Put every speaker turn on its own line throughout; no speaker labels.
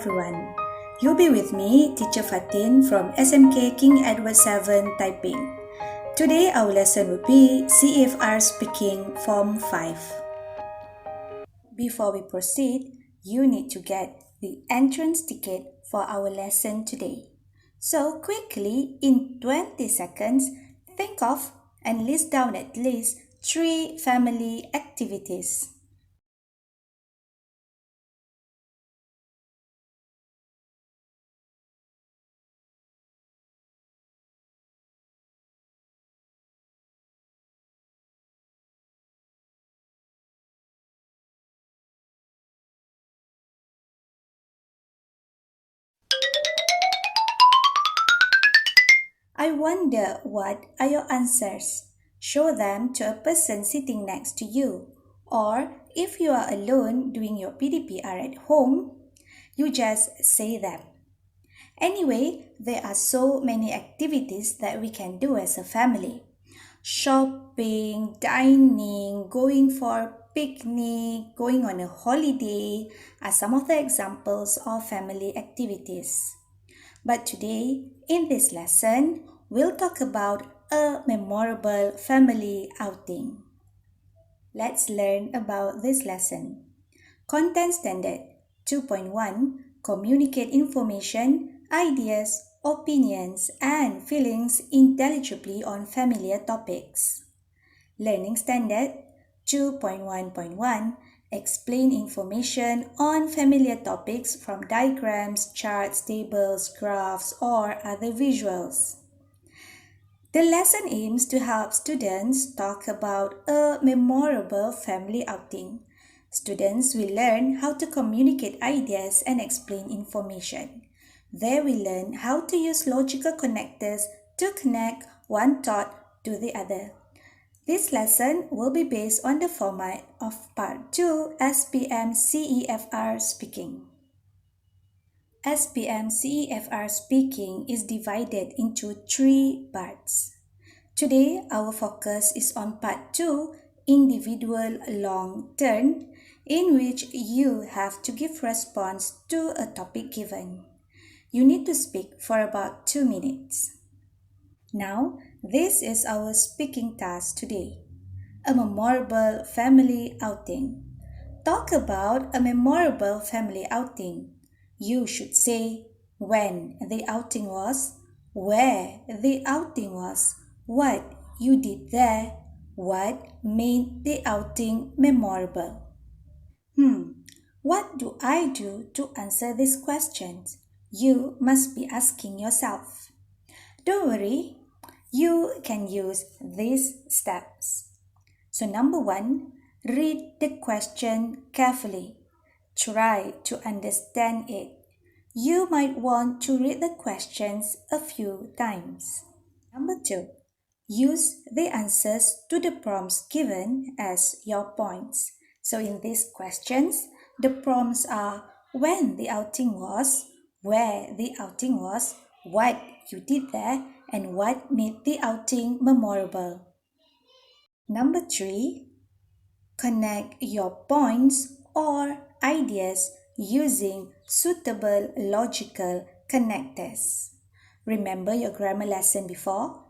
everyone. You'll be with me, Teacher Fatin from SMK King Edward VII Typing. Today our lesson will be CFR Speaking Form 5. Before we proceed, you need to get the entrance ticket for our lesson today. So quickly, in 20 seconds, think of and list down at least 3 family activities. I wonder what are your answers. Show them to a person sitting next to you. Or if you are alone doing your PDPR at home, you just say them. Anyway, there are so many activities that we can do as a family. Shopping, dining, going for a picnic, going on a holiday are some of the examples of family activities. But today, in this lesson, we'll talk about a memorable family outing. Let's learn about this lesson. Content Standard 2.1 Communicate information, ideas, opinions, and feelings intelligibly on familiar topics. Learning Standard 2.1.1 Explain information on familiar topics from diagrams, charts, tables, graphs, or other visuals. The lesson aims to help students talk about a memorable family outing. Students will learn how to communicate ideas and explain information. They will learn how to use logical connectors to connect one thought to the other. This lesson will be based on the format of Part 2 SPM CEFR Speaking. SPM CEFR Speaking is divided into 3 parts. Today, our focus is on Part 2 Individual Long Turn, in which you have to give response to a topic given. You need to speak for about 2 minutes. Now, this is our speaking task today. A memorable family outing. Talk about a memorable family outing. You should say when the outing was, where the outing was, what you did there, what made the outing memorable. What do I do to answer these questions? You must be asking yourself. Don't worry, you can use these steps. So number 1, read the question carefully. Try to understand it. You might want to read the questions a few times. Number 2, use the answers to the prompts given as your points. So in these questions, the prompts are when the outing was, where the outing was, what you did there, and what made the outing memorable. Number 3, connect your points or ideas using suitable logical connectors. Remember your grammar lesson before?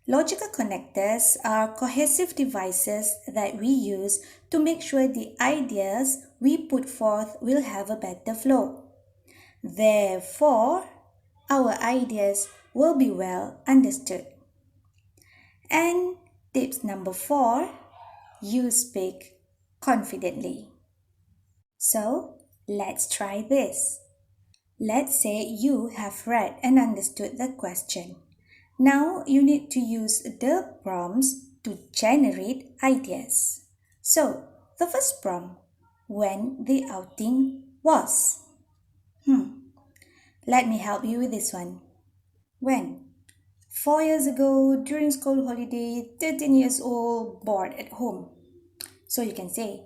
Logical connectors are cohesive devices that we use to make sure the ideas we put forth will have a better flow. Therefore, our ideas will be well understood. And tips number 4, you speak confidently. So, let's try this. Let's say you have read and understood the question. Now, you need to use the prompts to generate ideas. So, the first prompt, when the outing was. Let me help you with this one. When? 4 years ago, during school holiday, 13 years old, bored at home. So you can say,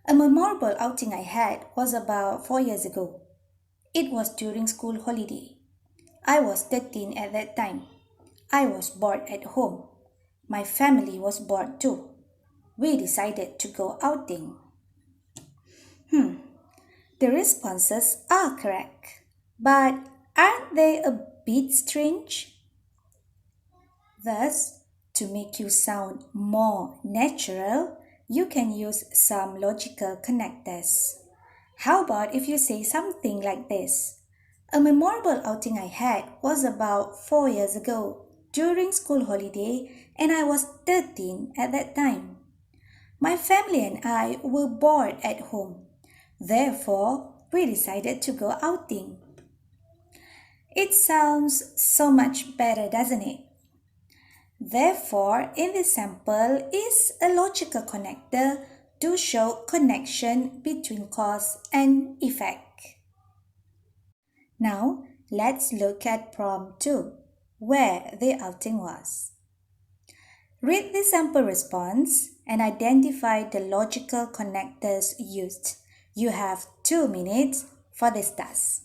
a memorable outing I had was about 4 years ago. It was during school holiday. I was 13 at that time. I was bored at home. My family was bored too. We decided to go outing. The responses are correct, but aren't they a bit strange? Thus, to make you sound more natural, you can use some logical connectors. How about if you say something like this? A memorable outing I had was about 4 years ago during school holiday, and I was 13 at that time. My family and I were bored at home. Therefore, we decided to go outing. It sounds so much better, doesn't it? Therefore, in this sample is a logical connector to show connection between cause and effect. Now, let's look at prompt 2, where the outing was. Read the sample response and identify the logical connectors used. You have 2 minutes for this task.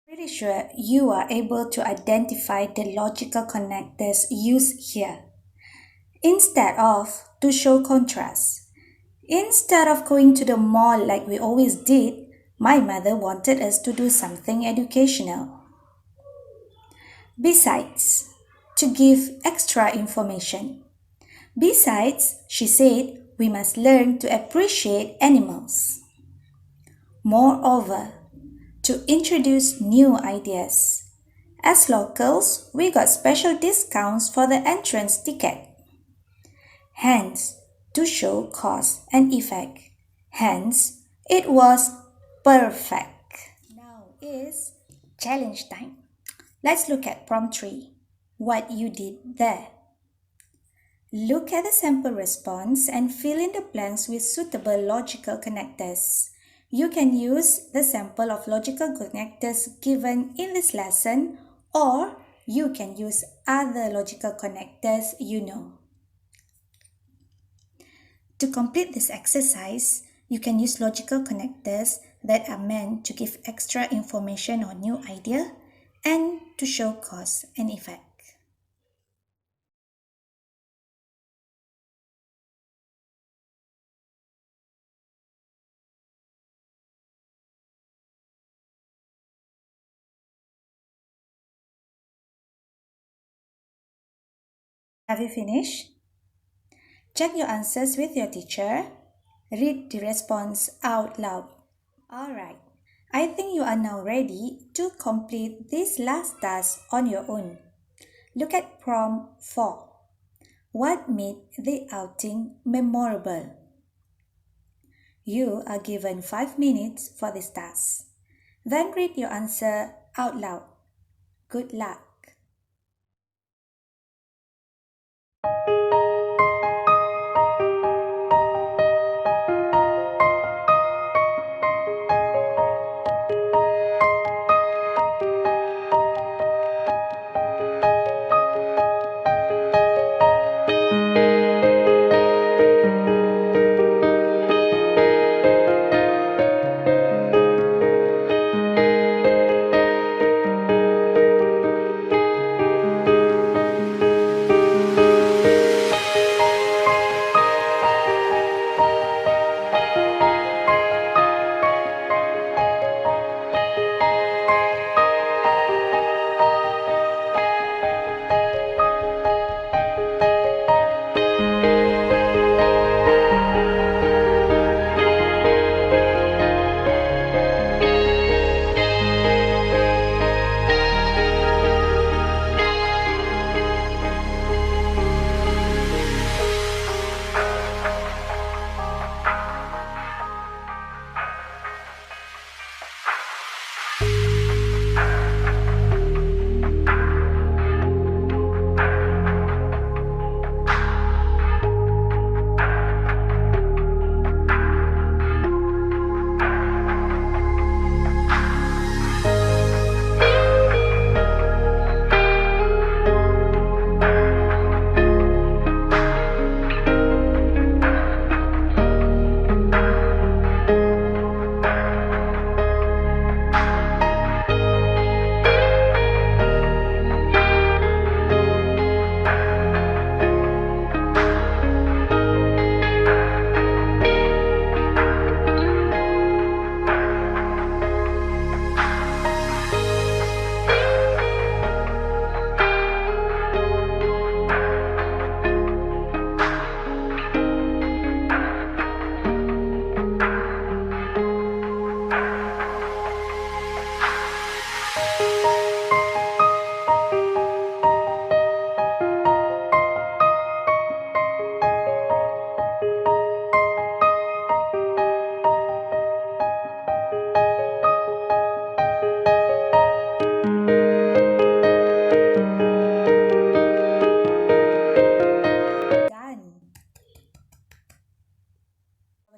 Pretty sure you are able to identify the logical connectors used here. Instead of to show contrast. Instead of going to the mall like we always did, my mother wanted us to do something educational. Besides, to give extra information. Besides, she said we must learn to appreciate animals. Moreover, to introduce new ideas. As locals, we got special discounts for the entrance ticket. Hence, to show cause and effect. Hence, it was perfect. Now is challenge time. Let's look at prompt 3. What you did there. Look at the sample response and fill in the blanks with suitable logical connectors. You can use the sample of logical connectors given in this lesson, or you can use other logical connectors you know. To complete this exercise, you can use logical connectors that are meant to give extra information or new idea and to show cause and effect. Have you finished? Check your answers with your teacher. Read the response out loud. Alright, I think you are now ready to complete this last task on your own. Look at prompt 4. What made the outing memorable? You are given 5 minutes for this task. Then read your answer out loud. Good luck.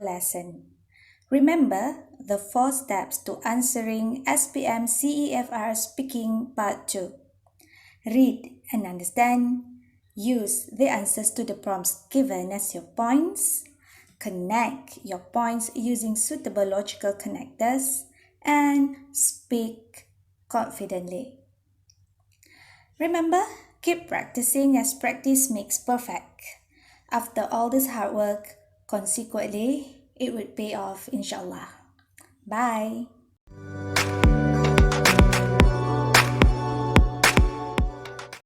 Lesson. Remember the 4 steps to answering SPM CEFR Speaking Part 2. Read and understand. Use the answers to the prompts given as your points. Connect your points using suitable logical connectors. And speak confidently. Remember, keep practicing as practice makes perfect. After all this hard work, consequently, it would pay off, inshallah. Bye.